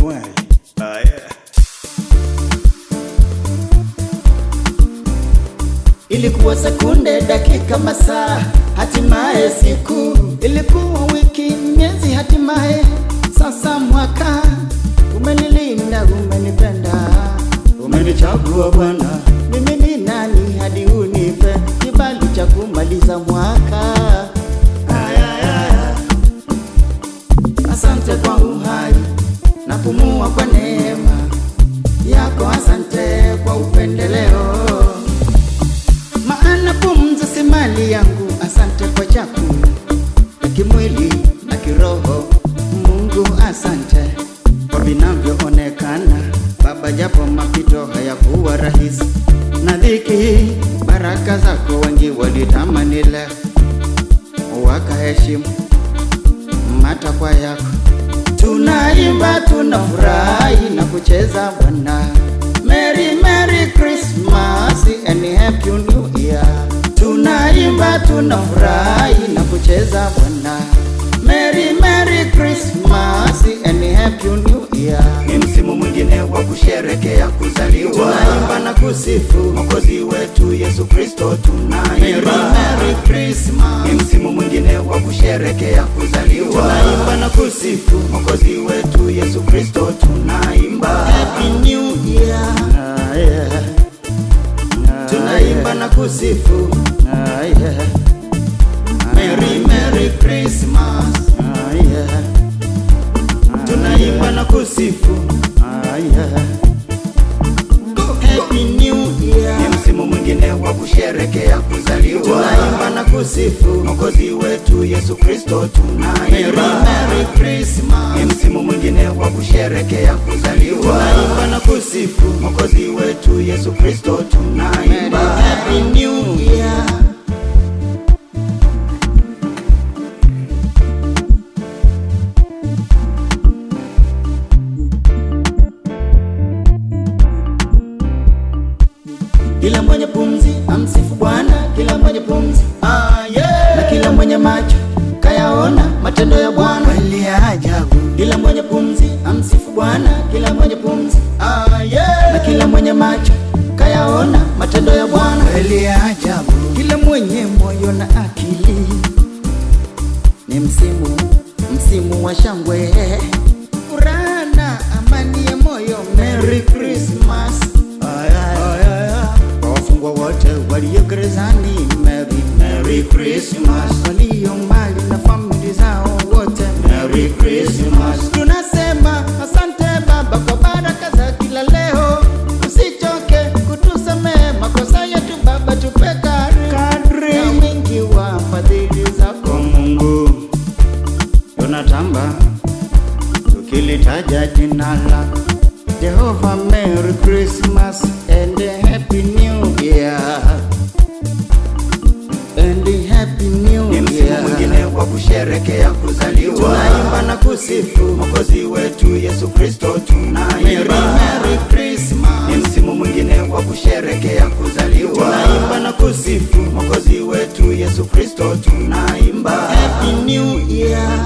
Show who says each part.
Speaker 1: Noel. Yeah.
Speaker 2: Ilikuwa sekunde, dakika, masaa, hatimaye siku. Ilikuwa wiki, miezi, hatimaye sasa mwaka. Umenilinda, umenipenda, umenichagua Bwana. Mimi ni nani hadi unipe kibali cha kumaliza mwaka? Asante kwa uhai, napumua kwa neema yako. Asante kwa upendeleo, maana pumzi si mali yangu. Asante kwa chakula ya kimwili na kiroho. Mungu asante kwa vinavyoonekana Baba, japo mapito hayakuwa rahisi na dhiki. Baraka zako wengi walitamani leo wakaheshimu matakwa yako. Tunaimba, tunafurahi na kucheza Bwana. Merry Merry Christmas and Happy New Year. Tunaimba, tunafurahi na kucheza Bwana. Merry Merry Christmas and Happy New Year.
Speaker 1: Ni msimu mwingine wa kusherekea kuzaliwa.
Speaker 2: Tunaimba na kusifu
Speaker 1: Mwokozi wetu Yesu Kristo. Tunaimba
Speaker 2: Merry Christmas.
Speaker 1: Ni msimu mwingine wa kusherekea kuzaliwa.
Speaker 2: Tunaimba na kusifu
Speaker 1: Mwokozi wetu Yesu Kristo. Tunaimba
Speaker 2: Happy New Year. Tunaimba na kusifu Merry Merry Christmas. Tunaimba na kusifu Happy New Year.
Speaker 1: ni msimu mwingine wa kusherekea kuzaliwa.
Speaker 2: Tunaimba na kusifu
Speaker 1: Mwokozi wetu Yesu Kristo.
Speaker 2: Merry
Speaker 1: Tunaimba
Speaker 2: Merry Christmas.
Speaker 1: ni msimu mwingine wa kusherekea kuzaliwa.
Speaker 2: Tunaimba na kusifu
Speaker 1: Mwokozi wetu Yesu Kristo. Tunaimba
Speaker 2: Happy New Year. Kila mwenye pumzi amsifu Bwana, kila mwenye pumzi na kila mwenye macho kayaona matendo ya Bwana
Speaker 1: kweli ya ajabu.
Speaker 2: Kila mwenye pumzi amsifu Bwana, kila mwenye pumzi na kila mwenye macho kayaona matendo ya Bwana
Speaker 1: Kweli ya ajabu.
Speaker 2: Kila mwenye moyo na akili, ni msimu wa shangwe, furaha na amani ya moyo. Merry Christmas. Kwa wafungwa wote walio gerezani, Merry Christmas. Walio mbali na familia zao wote, Merry Christmas. Tunasema asante Baba kwa baraka za kila leo. Usichoke kutusamehe makosa yetu Baba, tupe kadri ya wingi wa fadhili zako.
Speaker 1: Mungu tunatamba tukilitaja jina lako
Speaker 2: Jehova. Merry Christmas and Happy New Year. And Happy New
Speaker 1: ni msimu
Speaker 2: Year.
Speaker 1: mwingine wa kusherekea kuzaliwa.
Speaker 2: Tunaimba na kusifu
Speaker 1: Mwokozi wetu Yesu Kristo.
Speaker 2: Merry
Speaker 1: Tunaimba
Speaker 2: Merry Christmas.
Speaker 1: ni msimu mwingine wa kusherekea kuzaliwa.
Speaker 2: Tunaimba na kusifu
Speaker 1: Mwokozi wetu Yesu Kristo. Tunaimba
Speaker 2: Happy New Year.